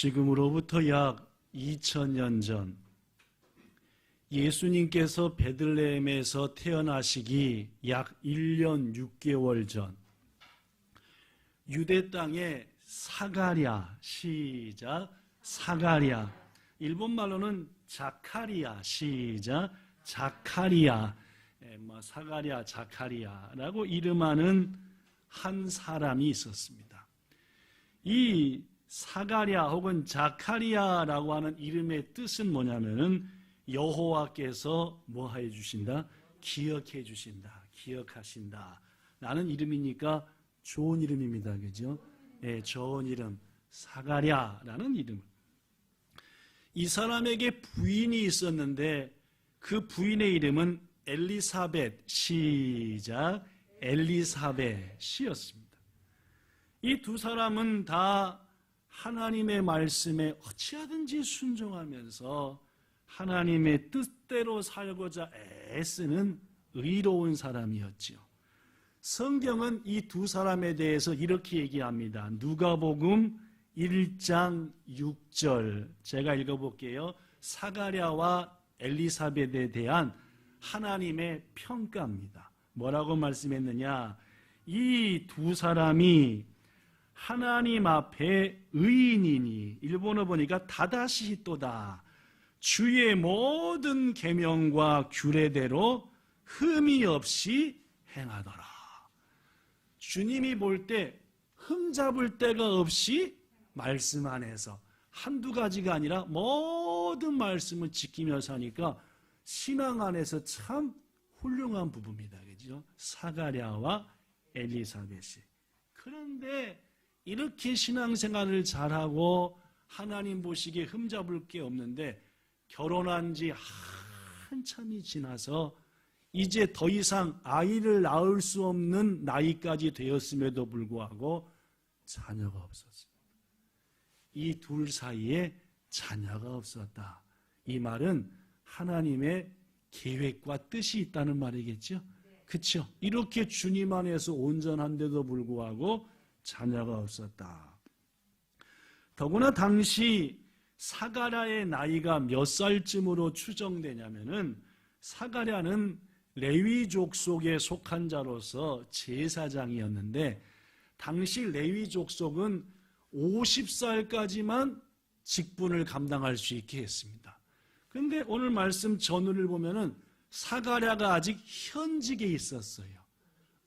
지금으로부터 약 2000년 전 예수님께서 베들레헴에서 태어나시기 약 1년 6개월 전 유대 땅의 사가랴, 시작, 사가랴, 일본말로는 자카리아, 시작, 자카리아, 사가랴, 자카리아라고 이름하는 한 사람이 있었습니다. 이 사가랴 혹은 자카리아라고 하는 이름의 뜻은 뭐냐면은 여호와께서 뭐 해 주신다? 기억해 주신다. 기억하신다. 라는 이름이니까 좋은 이름입니다. 그죠? 네, 좋은 이름. 사가랴라는 이름. 이 사람에게 부인이 있었는데 그 부인의 이름은 엘리사벳, 시작, 엘리사벳이었습니다. 이 두 사람은 다 하나님의 말씀에 어찌하든지 순종하면서 하나님의 뜻대로 살고자 애쓰는 의로운 사람이었지요. 성경은 이 두 사람에 대해서 이렇게 얘기합니다. 누가복음 1장 6절 제가 읽어볼게요. 사가랴와 엘리사벳에 대한 하나님의 평가입니다. 뭐라고 말씀했느냐? 이 두 사람이 하나님 앞에 의인이니, 일본어 보니까 다다시또다, 주의 모든 계명과 규례대로 흠이 없이 행하더라. 주님이 볼 때 흠잡을 데가 없이 말씀 안에서 한두 가지가 아니라 모든 말씀을 지키며 사니까 신앙 안에서 참 훌륭한 부부입니다. 그죠? 사가랴와 엘리사벳이. 그런데 이렇게 신앙생활을 잘하고 하나님 보시기에 흠잡을 게 없는데 결혼한 지 한참이 지나서 이제 더 이상 아이를 낳을 수 없는 나이까지 되었음에도 불구하고 자녀가 없었습니다. 이 둘 사이에 자녀가 없었다. 이 말은 하나님의 계획과 뜻이 있다는 말이겠죠? 그렇죠? 이렇게 주님 안에서 온전한데도 불구하고 자녀가 없었다. 더구나 당시 사가랴의 나이가 몇 살쯤으로 추정되냐면은 사가랴는 레위족 속에 속한 자로서 제사장이었는데 당시 레위족 속은 50살까지만 직분을 감당할 수 있게 했습니다. 그런데 오늘 말씀 전후를 보면은 사가랴가 아직 현직에 있었어요.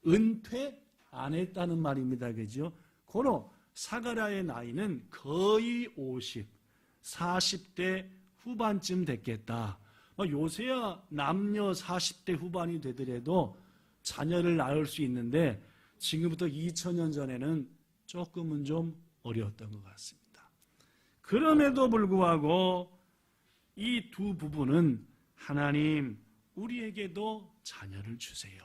은퇴 안 했다는 말입니다. 그죠? 고로 사가랴의 나이는 거의 40대 후반쯤 됐겠다. 요새야 남녀 40대 후반이 되더라도 자녀를 낳을 수 있는데 지금부터 2000년 전에는 조금은 좀 어려웠던 것 같습니다. 그럼에도 불구하고 이 두 부부는 하나님 우리에게도 자녀를 주세요.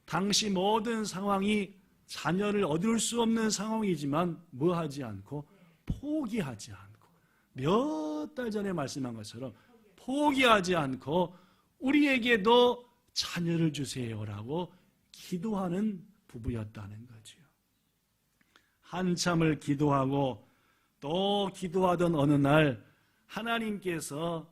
당시 모든 상황이 자녀를 얻을 수 없는 상황이지만 뭐 하지 않고 포기하지 않고 몇 달 전에 말씀한 것처럼 포기하지 않고 우리에게도 자녀를 주세요라고 기도하는 부부였다는 거죠. 한참을 기도하고 또 기도하던 어느 날 하나님께서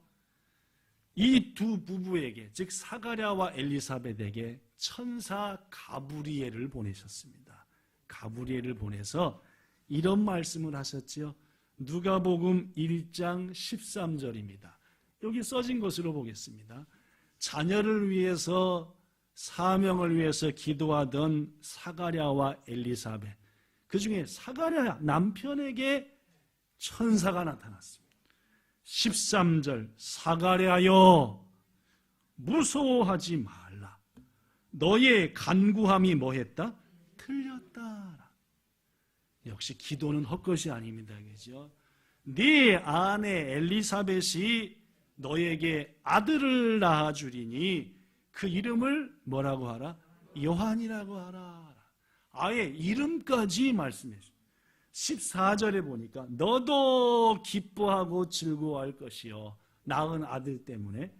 이 두 부부에게, 즉 사가랴와 엘리사벳에게 천사 가브리엘을 보내셨습니다. 가브리엘을 보내서 이런 말씀을 하셨지요. 누가복음 1장 13절입니다. 여기 써진 것으로 보겠습니다. 자녀를 위해서, 사명을 위해서 기도하던 사가랴와 엘리사벳, 그 중에 사가랴 남편에게 천사가 나타났습니다. 13절, 사가랴여 무서워하지 말라. 너의 간구함이 뭐했다? 틀렸다. 역시 기도는 헛것이 아닙니다. 그죠? 네 아내 엘리사벳이 너에게 아들을 낳아주리니 그 이름을 뭐라고 하라? 요한이라고 하라. 아예 이름까지 말씀해 주십니다. 14절에 보니까 너도 기뻐하고 즐거워할 것이요, 낳은 아들 때문에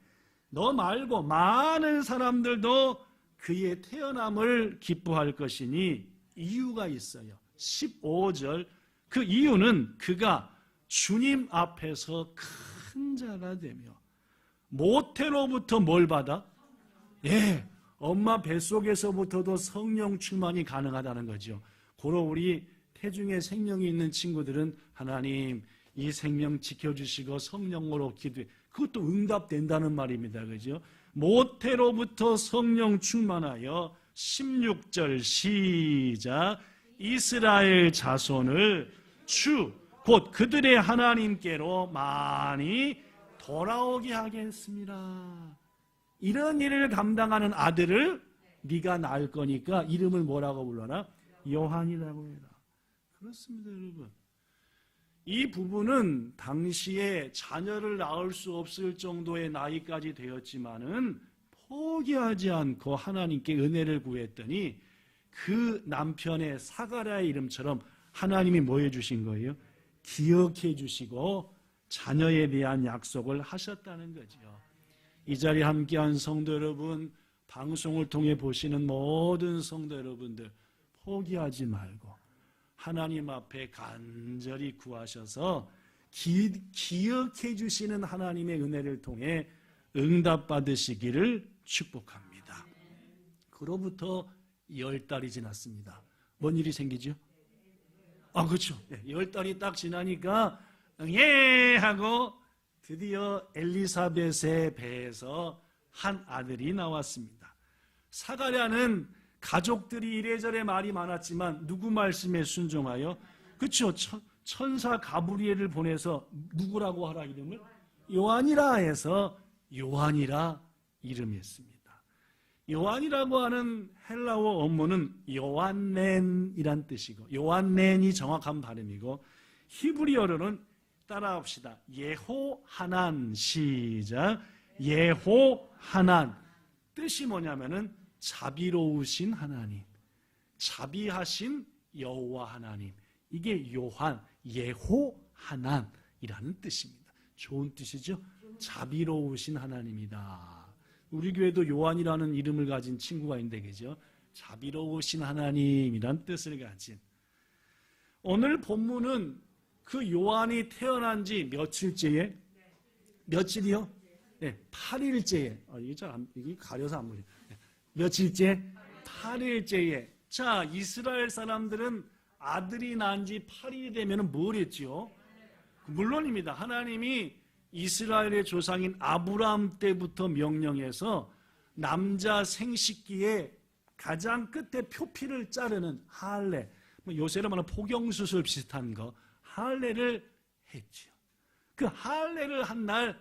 너 말고 많은 사람들도 그의 태어남을 기뻐할 것이니 이유가 있어요. 15절, 그 이유는 그가 주님 앞에서 큰 자가 되며 모태로부터 뭘 받아? 예, 엄마 뱃속에서부터도 성령 충만이 가능하다는 거죠. 고로 우리 태중에 생명이 있는 친구들은 하나님 이 생명 지켜주시고 성령으로 기도해. 그것도 응답된다는 말입니다. 그죠? 모태로부터 성령 충만하여 16절 시작. 이스라엘 자손을 주 곧 그들의 하나님께로 많이 돌아오게 하겠습니다. 이런 일을 감당하는 아들을 네가 낳을 거니까 이름을 뭐라고 불러라? 요한이라고 해라. 그렇습니다, 여러분. 이 부부는 당시에 자녀를 낳을 수 없을 정도의 나이까지 되었지만은 포기하지 않고 하나님께 은혜를 구했더니 그 남편의 사가랴의 이름처럼 하나님이 뭐 해주신 거예요? 기억해 주시고 자녀에 대한 약속을 하셨다는 거죠. 이 자리에 함께한 성도 여러분, 방송을 통해 보시는 모든 성도 여러분들 포기하지 말고 하나님 앞에 간절히 구하셔서 기억해 주시는 하나님의 은혜를 통해 응답받으시기를 축복합니다. 그로부터 10달이 지났습니다. 뭔 일이 생기죠? 그렇죠. 10달이 딱 지나니까 예 하고 드디어 엘리사벳의 배에서 한 아들이 나왔습니다. 사가랴는 가족들이 이래저래 말이 많았지만 누구 말씀에 순종하여, 그렇죠, 천사 가브리엘을 보내서 누구라고 하라 이름을? 요한이라 해서 요한이라 이름했습니다. 요한이라고 하는 헬라어 원문은 요한넨이란 뜻이고, 요한넨이 정확한 발음이고, 히브리어로는 따라합시다. 예호하난. 시작. 예호하난. 뜻이 뭐냐면은 자비로우신 하나님, 자비하신 여호와 하나님. 이게 요한, 예호하난이라는 뜻입니다. 좋은 뜻이죠? 자비로우신 하나님이다. 우리 교회도 요한이라는 이름을 가진 친구가 있는데, 그죠? 자비로우신 하나님이란 뜻을 가진. 오늘 본문은 그 요한이 태어난 지 며칠째에? 며칠이요? 네, 8일째에. 이게 가려서 안 보여요. 며칠째? 8일째에. 자, 이스라엘 사람들은 아들이 난 지 8일이 되면 뭘 했지요? 물론입니다. 하나님이 이스라엘의 조상인 아브라함 때부터 명령해서 남자 생식기에 가장 끝에 표피를 자르는 할례, 요새로 말하면 포경수술 비슷한 거, 할례를 했죠. 그 할례를 한 날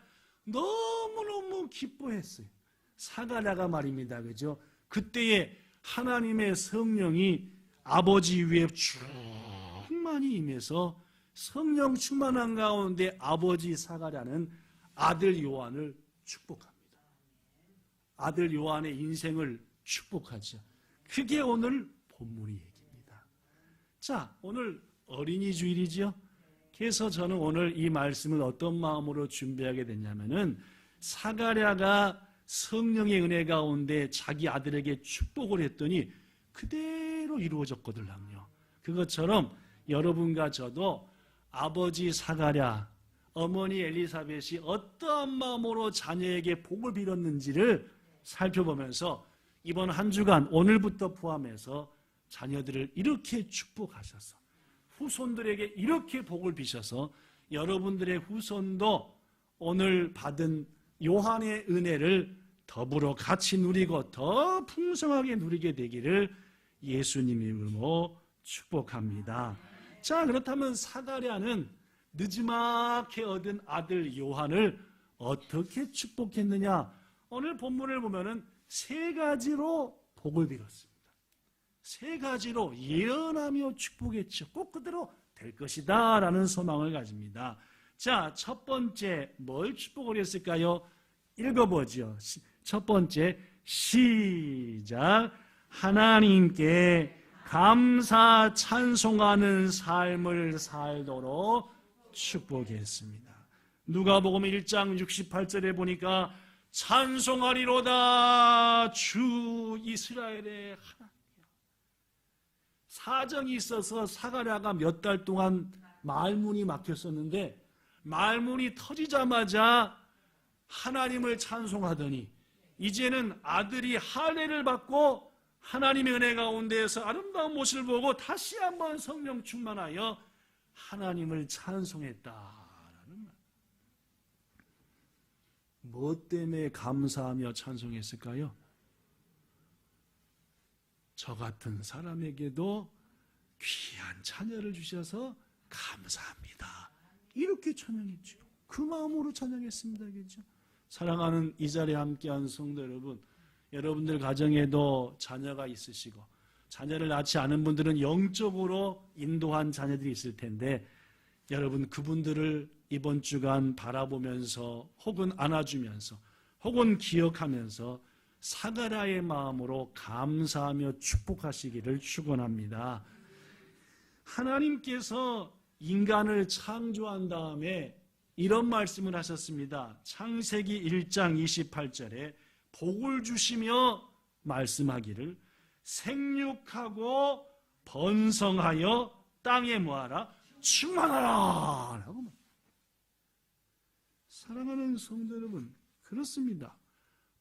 너무너무 기뻐했어요. 사가랴가 말입니다. 그죠? 그때에 하나님의 성령이 아버지 위에 충만히 임해서 성령 충만한 가운데 아버지 사가랴는 아들 요한을 축복합니다. 아들 요한의 인생을 축복하죠. 그게 오늘 본문의 얘기입니다. 자, 오늘 어린이 주일이죠. 그래서 저는 오늘 이 말씀을 어떤 마음으로 준비하게 됐냐면은, 사가랴가 성령의 은혜 가운데 자기 아들에게 축복을 했더니 그대로 이루어졌거든요. 그것처럼 여러분과 저도 아버지 사가랴, 어머니 엘리사벳이 어떠한 마음으로 자녀에게 복을 빌었는지를 살펴보면서 이번 한 주간 오늘부터 포함해서 자녀들을 이렇게 축복하셔서 후손들에게 이렇게 복을 비셔서 여러분들의 후손도 오늘 받은 요한의 은혜를 더불어 같이 누리고 더 풍성하게 누리게 되기를 예수님 이름으로 축복합니다. 자, 그렇다면 사가랴는 느지막이 얻은 아들 요한을 어떻게 축복했느냐? 오늘 본문을 보면은 세 가지로 복을 빌었습니다. 세 가지로 예언하며 축복했죠. 꼭 그대로 될 것이다 라는 소망을 가집니다. 자, 첫 번째 뭘 축복을 했을까요? 읽어보죠. 첫 번째, 시작. 하나님께 감사 찬송하는 삶을 살도록 축복했습니다. 누가복음 1장 68절에 보니까 찬송하리로다 주 이스라엘의 하나님. 사정이 있어서 사가랴가 몇 달 동안 말문이 막혔었는데 말문이 터지자마자 하나님을 찬송하더니 이제는 아들이 할례를 받고 하나님의 은혜 가운데에서 아름다운 모습을 보고 다시 한번 성령 충만하여 하나님을 찬송했다라는 말. 뭐 때문에 감사하며 찬송했을까요? 저 같은 사람에게도 귀한 자녀를 주셔서 감사합니다. 이렇게 찬양했죠. 그 마음으로 찬양했습니다. 그렇죠? 사랑하는 이 자리에 함께한 성도 여러분, 여러분들 가정에도 자녀가 있으시고 자녀를 낳지 않은 분들은 영적으로 인도한 자녀들이 있을 텐데 여러분 그분들을 이번 주간 바라보면서 혹은 안아주면서 혹은 기억하면서 사가랴의 마음으로 감사하며 축복하시기를 축원합니다. 하나님께서 인간을 창조한 다음에 이런 말씀을 하셨습니다. 창세기 1장 28절에 복을 주시며 말씀하기를 생육하고 번성하여 땅에 뭐하라? 충만하라 라고. 사랑하는 성도 여러분, 그렇습니다.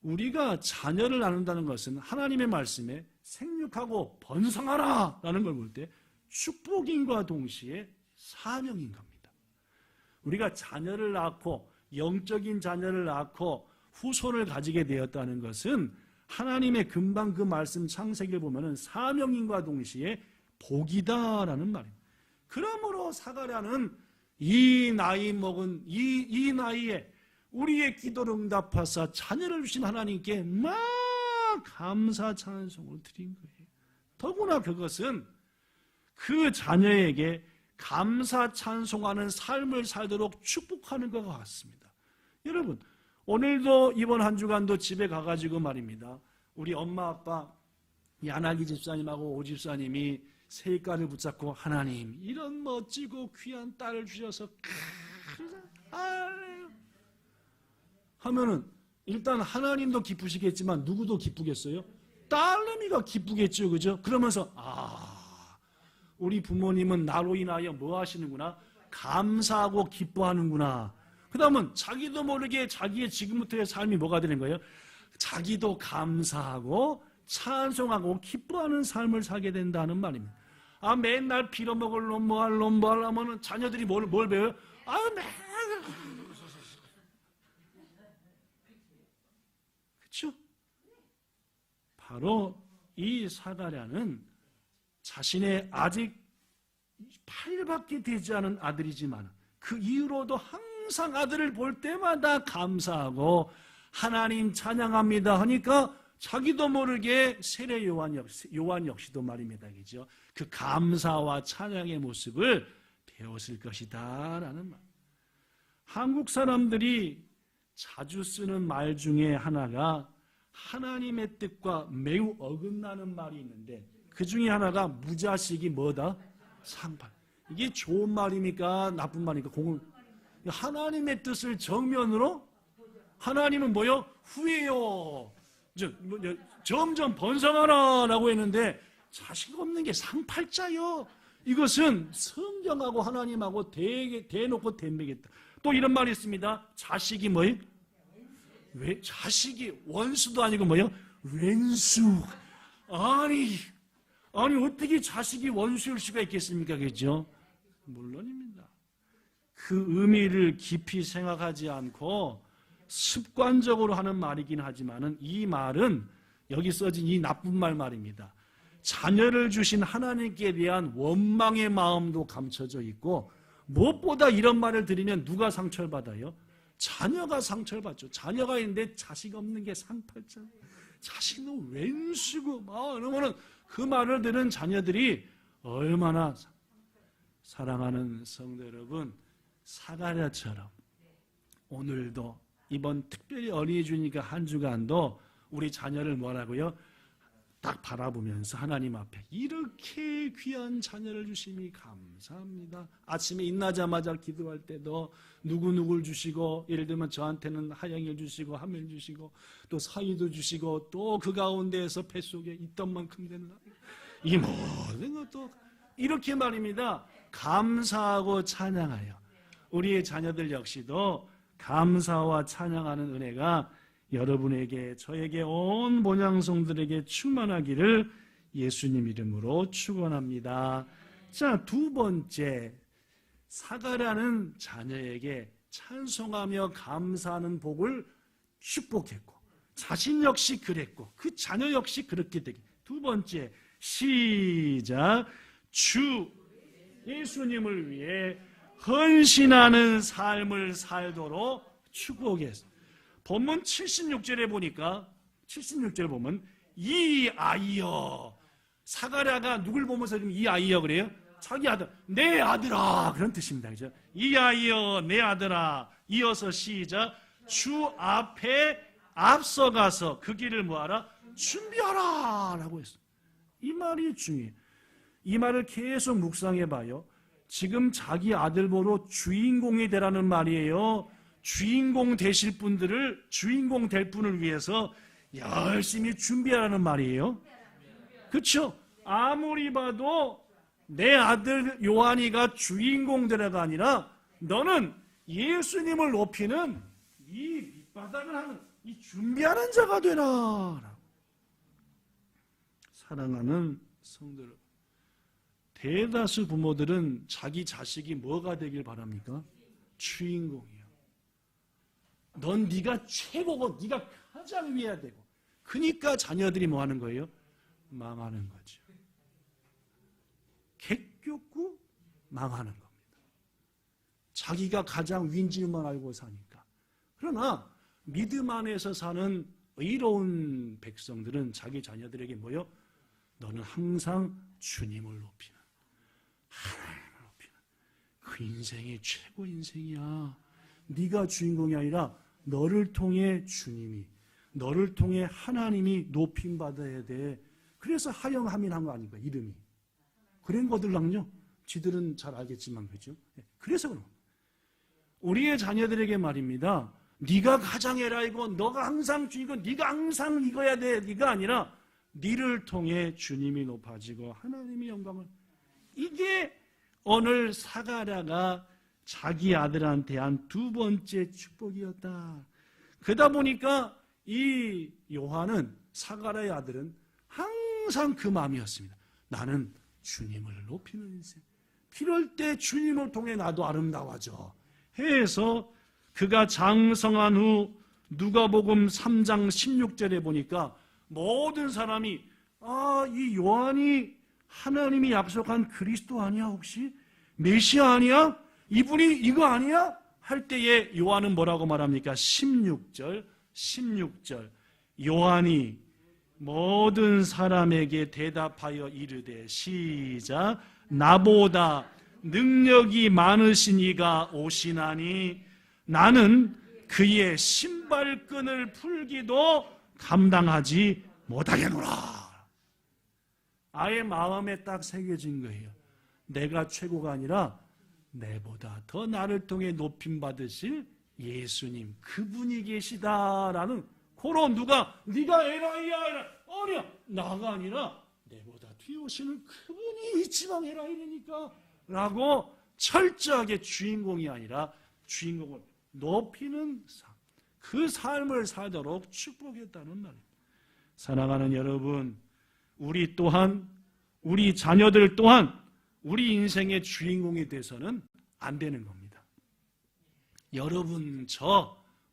우리가 자녀를 낳는다는 것은 하나님의 말씀에 생육하고 번성하라 라는 걸 볼 때 축복인과 동시에 사명인 겁니다. 우리가 자녀를 낳고 영적인 자녀를 낳고 후손을 가지게 되었다는 것은 하나님의 금방 그 말씀 창세기를 보면은 사명인과 동시에 복이다라는 말입니다. 그러므로 사가랴는 이 나이 먹은 이 나이에 우리의 기도를 응답하사 자녀를 주신 하나님께 막 감사 찬송을 드린 거예요. 더구나 그것은 그 자녀에게 감사 찬송하는 삶을 살도록 축복하는 것 같습니다. 여러분, 오늘도 이번 한 주간도 집에 가가지고 말입니다. 우리 엄마 아빠 야나기 집사님하고 오 집사님이 세입가를 붙잡고 하나님 이런 멋지고 귀한 딸을 주셔서 하면은 일단 하나님도 기쁘시겠지만 누구도 기쁘겠어요? 딸내미가 기쁘겠죠, 그죠? 그러면서 우리 부모님은 나로 인하여 뭐 하시는구나? 감사하고 기뻐하는구나. 그 다음은 자기도 모르게 자기의 지금부터의 삶이 뭐가 되는 거예요? 자기도 감사하고 찬송하고 기뻐하는 삶을 살게 된다는 말입니다. 맨날 빌어먹을 놈 뭐할 놈 하면은 자녀들이 뭘 배워요? 그렇죠? 바로 이 사가랴는 자신의 아직 8밖에 되지 않은 아들이지만 그 이후로도 항상 아들을 볼 때마다 감사하고 하나님 찬양합니다 하니까 자기도 모르게 세례 요한 역시도 말입니다. 그죠? 그 감사와 찬양의 모습을 배웠을 것이다 라는 말. 한국 사람들이 자주 쓰는 말 중에 하나가 하나님의 뜻과 매우 어긋나는 말이 있는데 그 중에 하나가 무자식이 뭐다? 상팔. 이게 좋은 말입니까? 나쁜 말입니까? 하나님의 뜻을 정면으로 하나님은 뭐요? 후회요. 점점 번성하라 라고 했는데 자식 없는 게 상팔자요. 이것은 성경하고 하나님하고 대놓고 대매겠다. 또 이런 말이 있습니다. 자식이 뭐예요? 왜 자식이 원수도 아니고 뭐예요? 왼수. 아니 어떻게 자식이 원수일 수가 있겠습니까? 그죠? 물론입니다. 그 의미를 깊이 생각하지 않고 습관적으로 하는 말이긴 하지만은 이 말은 여기 써진 이 나쁜 말입니다. 자녀를 주신 하나님께 대한 원망의 마음도 감춰져 있고 무엇보다 이런 말을 들으면 누가 상처를 받아요? 자녀가 상처를 받죠. 자녀가 있는데 자식 없는 게 상팔자. 자식은 왼수고 이러면은 그 말을 들은 자녀들이 얼마나 사랑하는 성도 여러분, 사가랴처럼 오늘도 이번 특별히 어린이 주니까 한 주간도 우리 자녀를 뭐라고요? 딱 바라보면서 하나님 앞에 이렇게 귀한 자녀를 주심이 감사합니다. 아침에 일어나자마자 기도할 때도 누구누구를 주시고 예를 들면 저한테는 하영이를 주시고 하멜 주시고 또 사이도 주시고 또 그 가운데에서 뱃속에 있던 만큼 되는 이 모든 것도 이렇게 말입니다. 감사하고 찬양하여 우리의 자녀들 역시도 감사와 찬양하는 은혜가 여러분에게 저에게 온 본향성들에게 충만하기를 예수님 이름으로 축원합니다. 자, 두 번째, 사가랴는 자녀에게 찬송하며 감사하는 복을 축복했고 자신 역시 그랬고 그 자녀 역시 그렇게 되게. 두 번째, 시작. 주 예수님을 위해 헌신하는 삶을 살도록 축복했어. 본문 76절에 보니까 76절 보면 이 아이여, 사가랴가 누굴 보면서 지금 이 아이여 그래요? 자기 아들, 내 아들아, 그런 뜻입니다. 그죠? 이 아이여, 내 아들아. 이어서 시작. 주 앞에 앞서가서 그 길을 뭐하라? 준비하라 라고 했어. 이 말이 중요해요. 이 말을 계속 묵상해 봐요. 지금 자기 아들 보러 주인공이 되라는 말이에요. 주인공 되실 분들을, 주인공 될 분을 위해서 열심히 준비하라는 말이에요. 그렇죠? 아무리 봐도 내 아들 요한이가 주인공 되라가 아니라 너는 예수님을 높이는 이 밑바닥을 하는 이 준비하는 자가 되라. 사랑하는 성도들, 대다수 부모들은 자기 자식이 뭐가 되길 바랍니까? 주인공이야. 넌 네가 최고고 네가 가장 위해야 되고. 그러니까 자녀들이 뭐 하는 거예요? 망하는 거죠. 개교고 망하는 겁니다. 자기가 가장 위인 줄만 알고 사니까. 그러나 믿음 안에서 사는 의로운 백성들은 자기 자녀들에게 뭐요? 너는 항상 주님을 높이는, 하나님을 높이는 그 인생이 최고 인생이야. 네가 주인공이 아니라 너를 통해 주님이, 너를 통해 하나님이 높임받아야 돼. 그래서 하영하민한 거 아닌가, 이름이. 그런 거들랑요, 지들은 잘 알겠지만, 그죠? 그래서 그런 겁니다. 우리의 자녀들에게 말입니다. 네가 가장偉이고 너가 항상 주인공, 네가 항상 이거야 돼. 네가 아니라 네를 통해 주님이 높아지고 하나님이 영광을. 이게 오늘 사가랴가 자기 아들한테 한 두 번째 축복이었다. 그러다 보니까 이 요한은, 사가랴의 아들은 항상 그 마음이었습니다. 나는 주님을 높이는 인생. 필요할 때 주님을 통해 나도 아름다워져 해서 그가 장성한 후 누가복음 3장 16절에 보니까 모든 사람이 이 요한이 하나님이 약속한 그리스도 아니야 혹시? 메시아 아니야? 이분이 이거 아니야? 할 때에 요한은 뭐라고 말합니까? 16절 요한이 모든 사람에게 대답하여 이르되 시작. 나보다 능력이 많으신 이가 오시나니 나는 그의 신발끈을 풀기도 감당하지 못하겠노라. 아예 마음에 딱 새겨진 거예요. 내가 최고가 아니라 내보다 더 나를 통해 높임 받으실 예수님, 그분이 계시다라는, 그런 누가 네가 에라이야 아니야, 나가 아니라 내보다 뒤에 오시는 그분이 이지방 에라이니까 라고 철저하게 주인공이 아니라 주인공을 높이는 삶, 그 삶을 살도록 축복했다는 말입니다. 사랑하는 여러분, 우리 또한, 우리 자녀들 또한 우리 인생의 주인공이 돼서는 안 되는 겁니다. 여러분,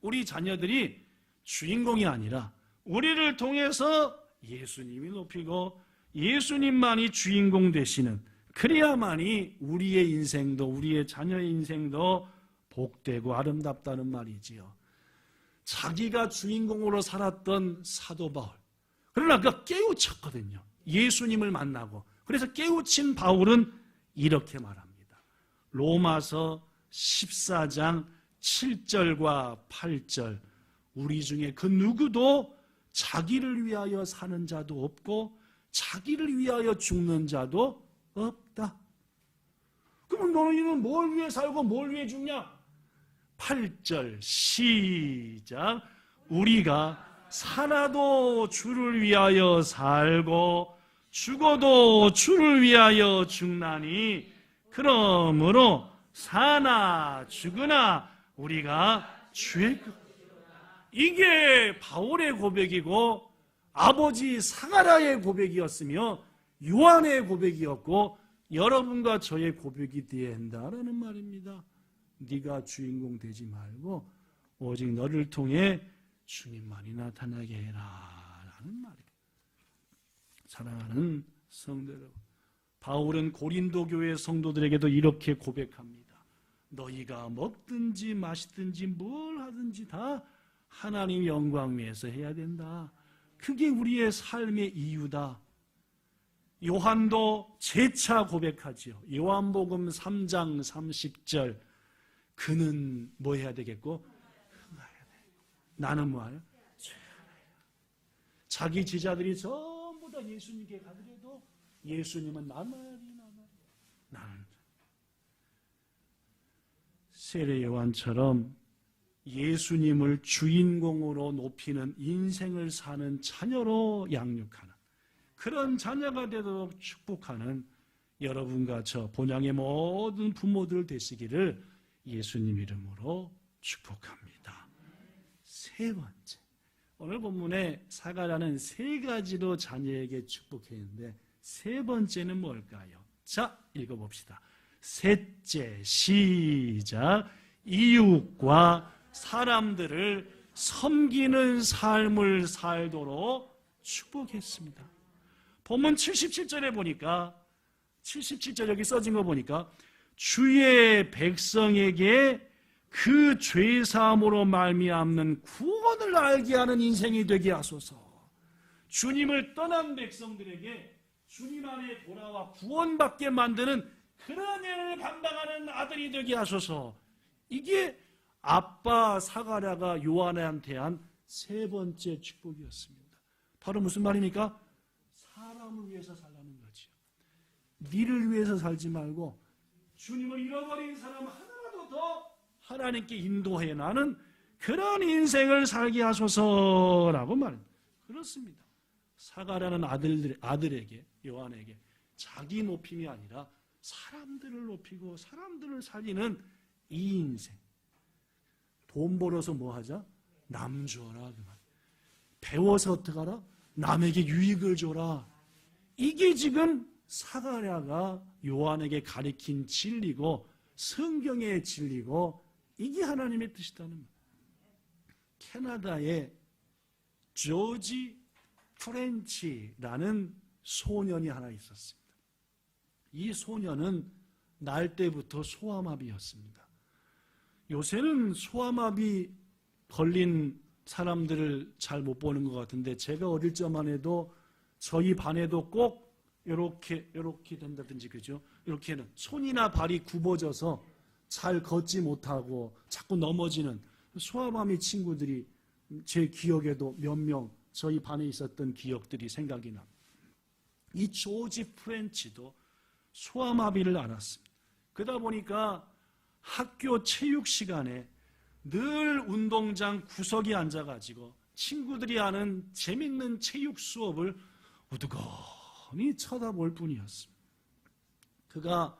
우리 자녀들이 주인공이 아니라 우리를 통해서 예수님이 높이고 예수님만이 주인공 되시는, 그래야만이 우리의 인생도, 우리의 자녀의 인생도 복되고 아름답다는 말이지요. 자기가 주인공으로 살았던 사도 바울, 그러나 그가 깨우쳤거든요. 예수님을 만나고. 그래서 깨우친 바울은 이렇게 말합니다. 로마서 14장 7절과 8절. 우리 중에 그 누구도 자기를 위하여 사는 자도 없고 자기를 위하여 죽는 자도 없다. 그러면 너희는 뭘 위해 살고 뭘 위해 죽냐? 8절 시작. 우리가 살아도 주를 위하여 살고 죽어도 주를 위하여 죽나니 그러므로 사나 죽으나 우리가 주의 것. 이게 바울의 고백이고 아버지 사가랴의 고백이었으며 요한의 고백이었고 여러분과 저의 고백이 되어야 한다라는 말입니다. 네가 주인공 되지 말고 오직 너를 통해 주님만이 나타나게 해라 라는 말입니다. 사랑하는 성도 여러분, 바울은 고린도 교회 성도들에게도 이렇게 고백합니다. 너희가 먹든지 마시든지 뭘 하든지 다 하나님 영광 위해서 해야 된다. 그게 우리의 삶의 이유다. 요한도 재차 고백하지요. 요한복음 3장 30절 그는 뭐 해야 되겠고 나는 뭐하여? 자기 제자들이 전부 다 예수님께 가더라도 예수님은 나는 세례 요한처럼 예수님을 주인공으로 높이는 인생을 사는 자녀로 양육하는 그런 자녀가 되도록 축복하는 여러분과 저 본향의 모든 부모들 되시기를 예수님 이름으로 축복합니다. 세 번째, 오늘 본문에 사가랴는 세 가지로 자녀에게 축복했는데 세 번째는 뭘까요? 자, 읽어봅시다. 셋째, 시작. 이웃과 사람들을 섬기는 삶을 살도록 축복했습니다. 본문 77절에 보니까 77절 여기 써진 거 보니까 주의 백성에게 그 죄사함으로 말미암는 구원을 알게 하는 인생이 되게 하소서. 주님을 떠난 백성들에게 주님 안에 돌아와 구원받게 만드는 그런 일을 감당하는 아들이 되게 하소서. 이게 아빠 사가랴가 요한한테 한 세 번째 축복이었습니다. 바로 무슨 말입니까? 사람을 위해서 살라는 거죠. 니를 위해서 살지 말고 주님을 잃어버린 사람 하나라도 더 하나님께 인도해 나는 그런 인생을 살게 하소서라고 말합니다. 그렇습니다. 사가랴는 아들에게 요한에게 자기 높임이 아니라 사람들을 높이고 사람들을 살리는 이 인생. 돈 벌어서 뭐 하자? 남 줘라. 그 말. 배워서 어떡하라? 남에게 유익을 줘라. 이게 지금 사가랴가 요한에게 가리킨 진리고 성경의 진리고 이게 하나님의 뜻이다는 말. 캐나다의 조지 프렌치라는 소년이 하나 있었습니다. 이 소년은 날 때부터 소아마비였습니다. 요새는 소아마비 걸린 사람들을 잘 못 보는 것 같은데 제가 어릴 적만 해도 저희 반에도 꼭 이렇게 된다든지 그죠? 이렇게는 손이나 발이 굽어져서 잘 걷지 못하고 자꾸 넘어지는 소아마비 친구들이 제 기억에도 몇 명 저희 반에 있었던 기억들이 생각이 납니다. 이 조지 프렌치도 소아마비를 앓았습니다. 그러다 보니까 학교 체육 시간에 늘 운동장 구석에 앉아가지고 친구들이 하는 재밌는 체육 수업을 우두커니 쳐다볼 뿐이었습니다. 그가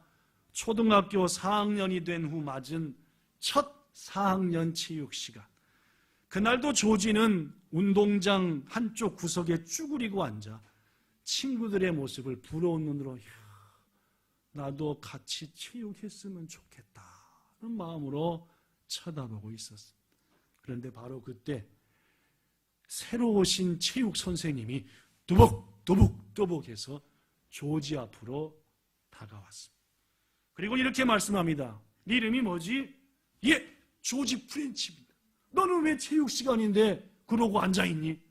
초등학교 4학년이 된 후 맞은 첫 4학년 체육 시간. 그날도 조지는 운동장 한쪽 구석에 쭈그리고 앉아 친구들의 모습을 부러운 눈으로 나도 같이 체육했으면 좋겠다는 마음으로 쳐다보고 있었습니다. 그런데 바로 그때 새로 오신 체육 선생님이 또복또복해서 조지 앞으로 다가왔습니다. 그리고 이렇게 말씀합니다. 네 이름이 뭐지? 예, 조지 프렌치입니다. 너는 왜 체육 시간인데 그러고 앉아있니?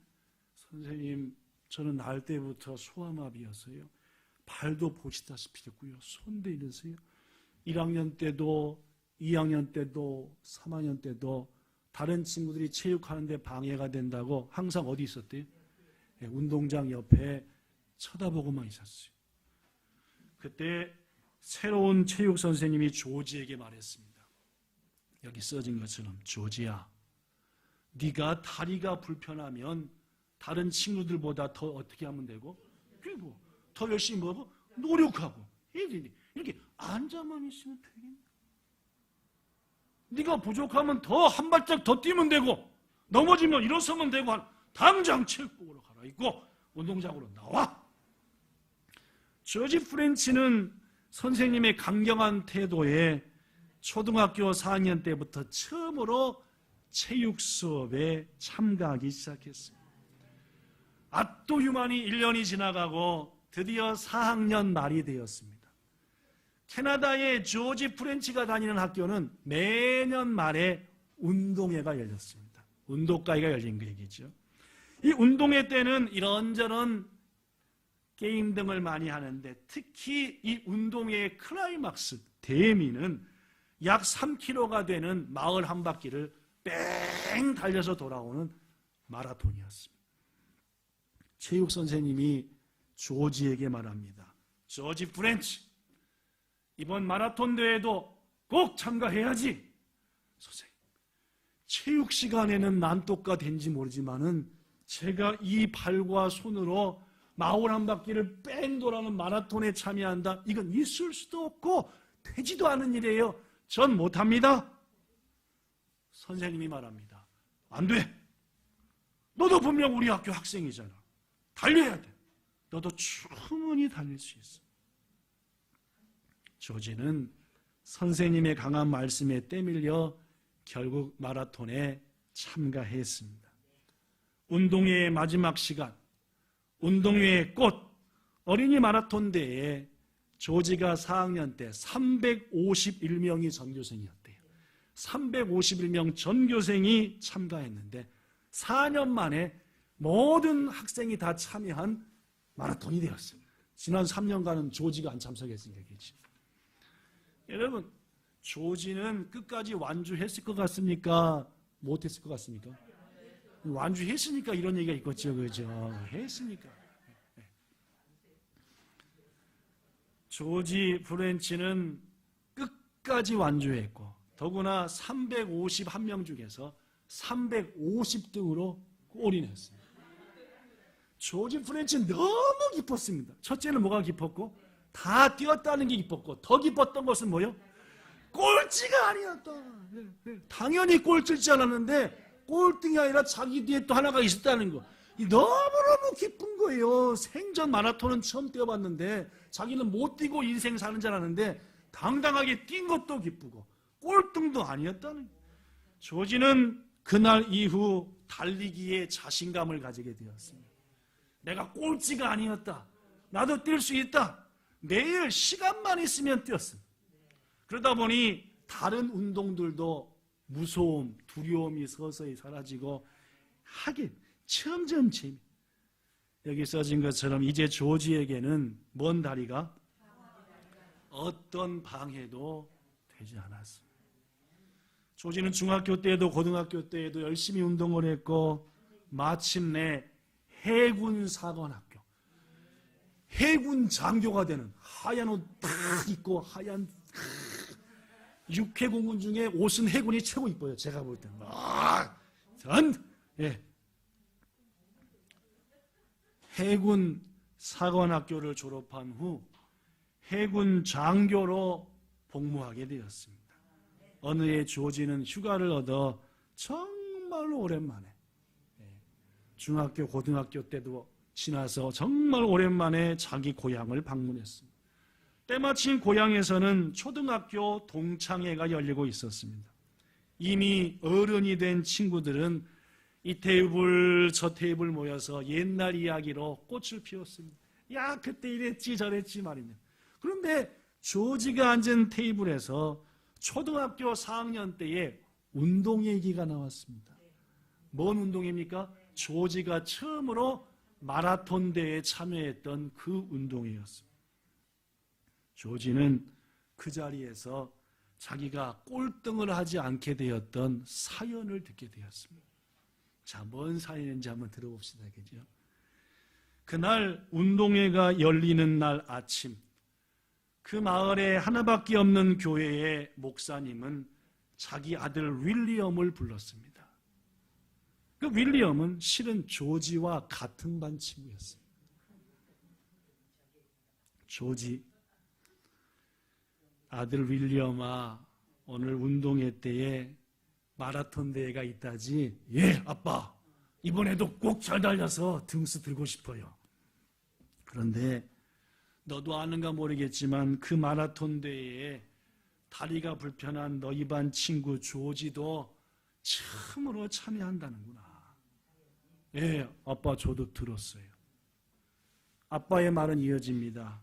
선생님, 저는 날 때부터 소아마비였어요. 발도 보시다시피 됐고요. 손도 이랬어요. 1학년 때도 2학년 때도 3학년 때도 다른 친구들이 체육하는데 방해가 된다고 항상 어디 있었대요? 네, 운동장 옆에 쳐다보고만 있었어요. 그때 새로운 체육 선생님이 조지에게 말했습니다. 여기 써진 것처럼 조지야, 네가 다리가 불편하면 다른 친구들보다 더 어떻게 하면 되고 그리고 더 열심히 뭐하고 노력하고 이렇게 앉아만 있으면 되겠네. 네가 부족하면 더 한 발짝 더 뛰면 되고, 넘어지면 일어서면 되고, 당장 체육복으로 갈아입고 운동장으로 나와. 조지 프렌치는 선생님의 강경한 태도에 초등학교 4학년 때부터 처음으로 체육 수업에 참가하기 시작했어요. 앗도 유만히 1년이 지나가고 드디어 4학년 말이 되었습니다. 캐나다의 조지 프렌치가 다니는 학교는 매년 말에 운동회가 열렸습니다. 운동회가 열린 그 얘기죠. 이 운동회 때는 이런저런 게임 등을 많이 하는데, 특히 이 운동회의 클라이막스 대미는 약 3km가 되는 마을 한 바퀴를 뺑 달려서 돌아오는 마라톤이었습니다. 체육 선생님이 조지에게 말합니다. 조지 프렌치, 이번 마라톤 대회도 꼭 참가해야지. 선생님, 체육 시간에는 난또가 된지 모르지만은 제가 이 발과 손으로 마을 한 바퀴를 뺑 돌아는 마라톤에 참여한다, 이건 있을 수도 없고 되지도 않은 일이에요. 전 못합니다. 선생님이 말합니다. 안 돼. 너도 분명 우리 학교 학생이잖아. 달려야 돼. 너도 충분히 달릴 수 있어. 조지는 선생님의 강한 말씀에 때밀려 결국 마라톤에 참가했습니다. 운동회의 마지막 시간, 운동회의 꽃, 어린이 마라톤 대회에 조지가 4학년 때 351명이 전교생이었대요. 351명 전교생이 참가했는데 4년 만에 모든 학생이 다 참여한 마라톤이 되었어요. 지난 3년간은 조지가 안 참석했으니까 그렇지. 여러분, 조지는 끝까지 완주했을 것 같습니까? 못했을 것 같습니까? 완주했으니까 이런 얘기가 있겠죠, 그죠? 했으니까. 조지 프렌치는 끝까지 완주했고, 더구나 351명 중에서 350등으로 올인했습니다. 조지 프렌치는 너무 기뻤습니다. 첫째는 뭐가 기뻤고, 다 뛰었다는 게 기뻤고, 더 기뻤던 것은 뭐요? 꼴찌가 아니었다. 당연히 꼴찌일 줄 알았는데 꼴등이 아니라 자기 뒤에 또 하나가 있었다는 거, 너무너무 기쁜 거예요. 생전 마라톤은 처음 뛰어봤는데 자기는 못 뛰고 인생 사는 줄 알았는데 당당하게 뛴 것도 기쁘고 꼴등도 아니었다는 거예요. 조지는 그날 이후 달리기에 자신감을 가지게 되었습니다. 내가 꼴찌가 아니었다. 나도 뛸 수 있다. 매일 시간만 있으면 뛰었습니다. 그러다 보니 다른 운동들도 무서움, 두려움이 서서히 사라지고 하게 점점 재미. 여기 써진 것처럼 이제 조지에게는 먼 다리가 어떤 방해도 되지 않았습니다. 조지는 중학교 때에도 고등학교 때에도 열심히 운동을 했고, 마침내 해군사관학교, 해군 장교가 되는, 하얀 옷 딱 입고 하얀 육해공군 중에 옷은 해군이 최고 이뻐요. 제가 볼 때는. 해군 사관학교를 졸업한 후 해군 장교로 복무하게 되었습니다. 어느 해 조지는 휴가를 얻어 정말 오랜만에, 중학교 고등학교 때도 지나서 정말 오랜만에 자기 고향을 방문했습니다. 때마침 고향에서는 초등학교 동창회가 열리고 있었습니다. 이미 어른이 된 친구들은 이 테이블 저 테이블 모여서 옛날 이야기로 꽃을 피웠습니다. 야, 그때 이랬지 저랬지 말이냐. 그런데 조지가 앉은 테이블에서 초등학교 4학년 때의 운동 얘기가 나왔습니다. 뭔 운동입니까? 조지가 처음으로 마라톤 대회에 참여했던 그 운동회였습니다. 조지는 그 자리에서 자기가 꼴등을 하지 않게 되었던 사연을 듣게 되었습니다. 자, 뭔 사연인지 한번 들어봅시다. 그죠? 그날 운동회가 열리는 날 아침, 그 마을에 하나밖에 없는 교회의 목사님은 자기 아들 윌리엄을 불렀습니다. 그 윌리엄은 실은 조지와 같은 반 친구였습니다. 조지, 아들 윌리엄아, 오늘 운동회 때에 마라톤 대회가 있다지? 예, 아빠. 이번에도 꼭 잘 달려서 등수 들고 싶어요. 그런데 너도 아는가 모르겠지만 그 마라톤 대회에 다리가 불편한 너희 반 친구 조지도 처음으로 참여한다는구나. 예, 아빠 저도 들었어요. 아빠의 말은 이어집니다.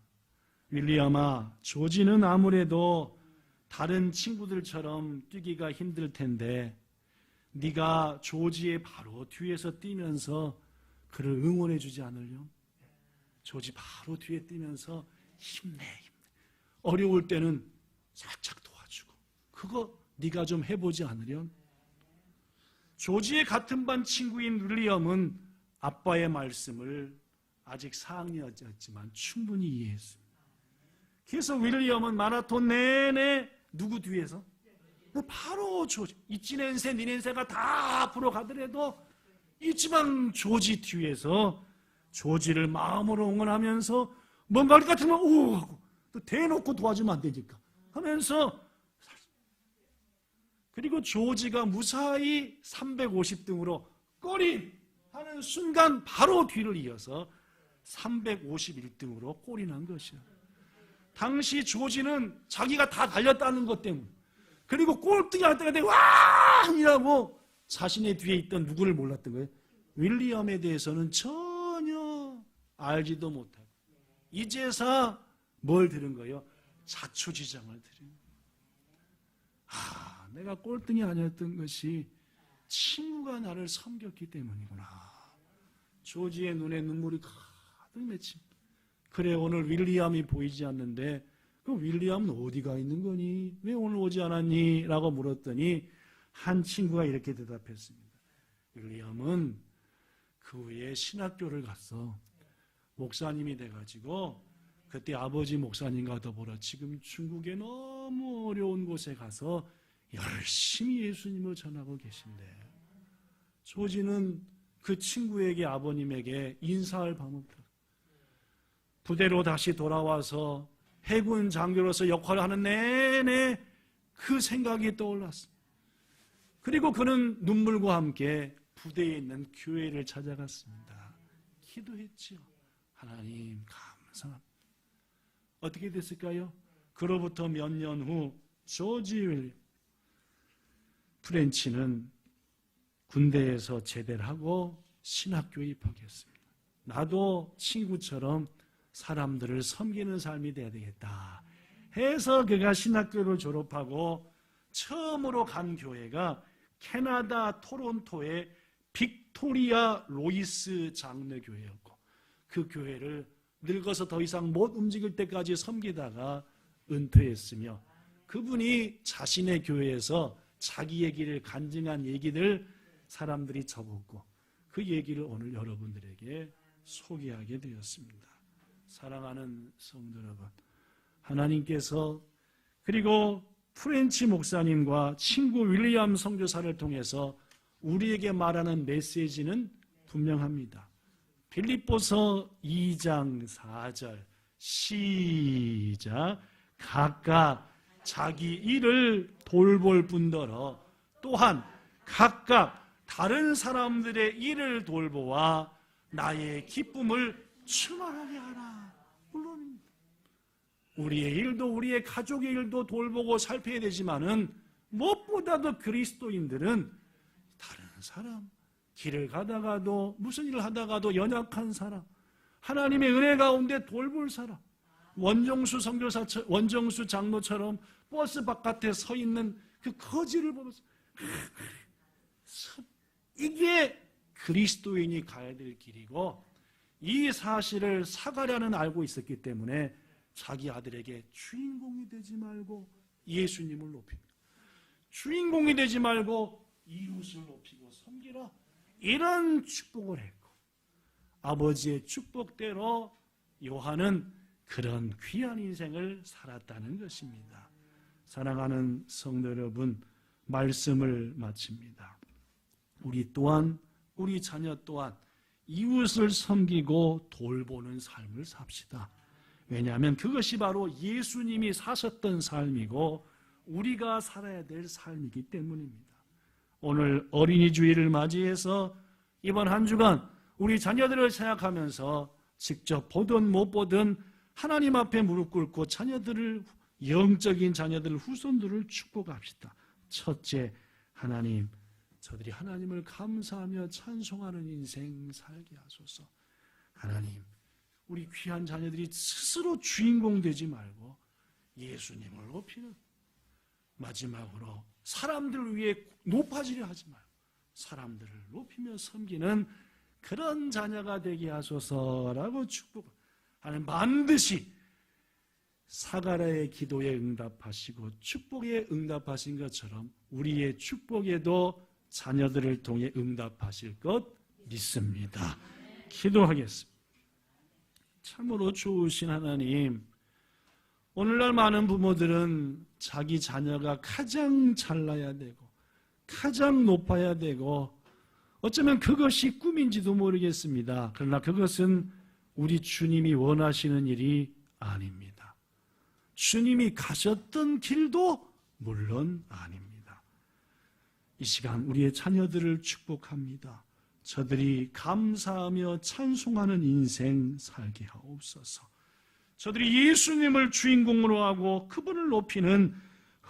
윌리엄아, 조지는 아무래도 다른 친구들처럼 뛰기가 힘들 텐데 네가 조지의 바로 뒤에서 뛰면서 그를 응원해 주지 않으려? 조지 바로 뒤에 뛰면서 힘내. 어려울 때는 살짝 도와주고 그거 네가 좀 해보지 않으려? 조지의 같은 반 친구인 윌리엄은 아빠의 말씀을 아직 4학년이었지만 충분히 이해했습니다. 그래서 윌리엄은 마라톤 내내 누구 뒤에서? 바로 조지. 이지 낸세 니넨세가 다 앞으로 가더라도 이지방 조지 뒤에서 조지를 마음으로 응원하면서 뭔가 할 것 같으면 오 하고 또 대놓고 도와주면 안 되니까 하면서, 그리고 조지가 무사히 350등으로 꼬린 하는 순간 바로 뒤를 이어서 351등으로 골이 난 것이야. 당시 조지는 자기가 다 달렸다는 것 때문에, 그리고 꼴등이 할 때가 되고 와! 이라고 자신의 뒤에 있던 누구를 몰랐던 거예요. 윌리엄에 대해서는 전혀 알지도 못하고 이제서 뭘 들은 거예요? 자초지장을 들은 거예요. 내가 꼴등이 아니었던 것이 친구가 나를 섬겼기 때문이구나. 조지의 눈에 눈물이 가득 맺힙니다. 그래, 오늘 윌리엄이 보이지 않는데 그 윌리엄은 어디가 있는 거니? 왜 오늘 오지 않았니? 라고 물었더니 한 친구가 이렇게 대답했습니다. 윌리엄은 그 후에 신학교를 갔어. 목사님이 돼가지고 그때 아버지 목사님과 더불어 지금 중국의 너무 어려운 곳에 가서 열심히 예수님을 전하고 계신데, 조지는 그 친구에게 아버님에게 인사할 밤 없다. 부대로 다시 돌아와서 해군 장교로서 역할을 하는 내내 그 생각이 떠올랐습니다. 그리고 그는 눈물과 함께 부대에 있는 교회를 찾아갔습니다. 기도했지요. 하나님 감사합니다. 어떻게 됐을까요? 그로부터 몇 년 후 조지 윌리엄 프렌치는 군대에서 제대를 하고 신학교에 입학했습니다. 나도 친구처럼 사람들을 섬기는 삶이 돼야 되겠다 해서 그가 신학교를 졸업하고 처음으로 간 교회가 캐나다 토론토의 빅토리아 로이스 장로교회였고, 그 교회를 늙어서 더 이상 못 움직일 때까지 섬기다가 은퇴했으며, 그분이 자신의 교회에서 자기 얘기를 간증한 얘기들 사람들이 적었고 그 얘기를 오늘 여러분들에게 소개하게 되었습니다. 사랑하는 성도 여러분, 하나님께서 그리고 프렌치 목사님과 친구 윌리엄 선교사를 통해서 우리에게 말하는 메시지는 분명합니다. 빌립보서 2장 4절 시작. 각각 자기 일을 돌볼 뿐더러 또한 각각 다른 사람들의 일을 돌보아 나의 기쁨을 충만하게 하라. 물론입니다. 우리의 일도 우리의 가족의 일도 돌보고 살펴야 되지만은 무엇보다도 그리스도인들은 다른 사람, 길을 가다가도 무슨 일을 하다가도 연약한 사람, 하나님의 은혜 가운데 돌볼 사람, 원정수 장로처럼 버스 바깥에 서 있는 그 거지를 보면서 이게 그리스도인이 가야 될 길이고, 이 사실을 사가랴는 알고 있었기 때문에 자기 아들에게 주인공이 되지 말고 예수님을 높이고, 주인공이 되지 말고 이웃을 높이고 섬기라, 이런 축복을 했고, 아버지의 축복대로 요한은 그런 귀한 인생을 살았다는 것입니다. 사랑하는 성도 여러분, 말씀을 마칩니다. 우리 또한, 우리 자녀 또한 이웃을 섬기고 돌보는 삶을 삽시다. 왜냐하면 그것이 바로 예수님이 사셨던 삶이고 우리가 살아야 될 삶이기 때문입니다. 오늘 어린이 주일을 맞이해서 이번 한 주간 우리 자녀들을 생각하면서 직접 보든 못 보든 하나님 앞에 무릎 꿇고 자녀들을, 영적인 자녀들, 후손들을 축복합시다. 첫째, 하나님, 저들이 하나님을 감사하며 찬송하는 인생 살게 하소서. 하나님, 우리 귀한 자녀들이 스스로 주인공 되지 말고 예수님을 높이는, 마지막으로 사람들을 위해 높아지려 하지 말고 사람들을 높이며 섬기는 그런 자녀가 되게 하소서라고 축복을 하는, 반드시 사가랴의 기도에 응답하시고 축복에 응답하신 것처럼 우리의 축복에도 자녀들을 통해 응답하실 것 믿습니다. 기도하겠습니다. 참으로 좋으신 하나님, 오늘날 많은 부모들은 자기 자녀가 가장 잘나야 되고 가장 높아야 되고 어쩌면 그것이 꿈인지도 모르겠습니다. 그러나 그것은 우리 주님이 원하시는 일이 아닙니다. 주님이 가셨던 길도 물론 아닙니다. 이 시간 우리의 자녀들을 축복합니다. 저들이 감사하며 찬송하는 인생 살게 하옵소서. 저들이 예수님을 주인공으로 하고 그분을 높이는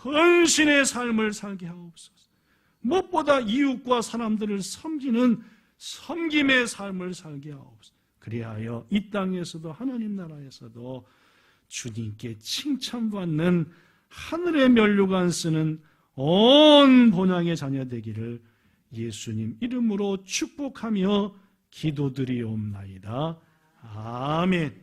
헌신의 삶을 살게 하옵소서. 무엇보다 이웃과 사람들을 섬기는 섬김의 삶을 살게 하옵소서. 그리하여 이 땅에서도 하나님 나라에서도 주님께 칭찬받는 하늘의 면류관 쓰는 온 본향의 자녀 되기를 예수님 이름으로 축복하며 기도드리옵나이다. 아멘.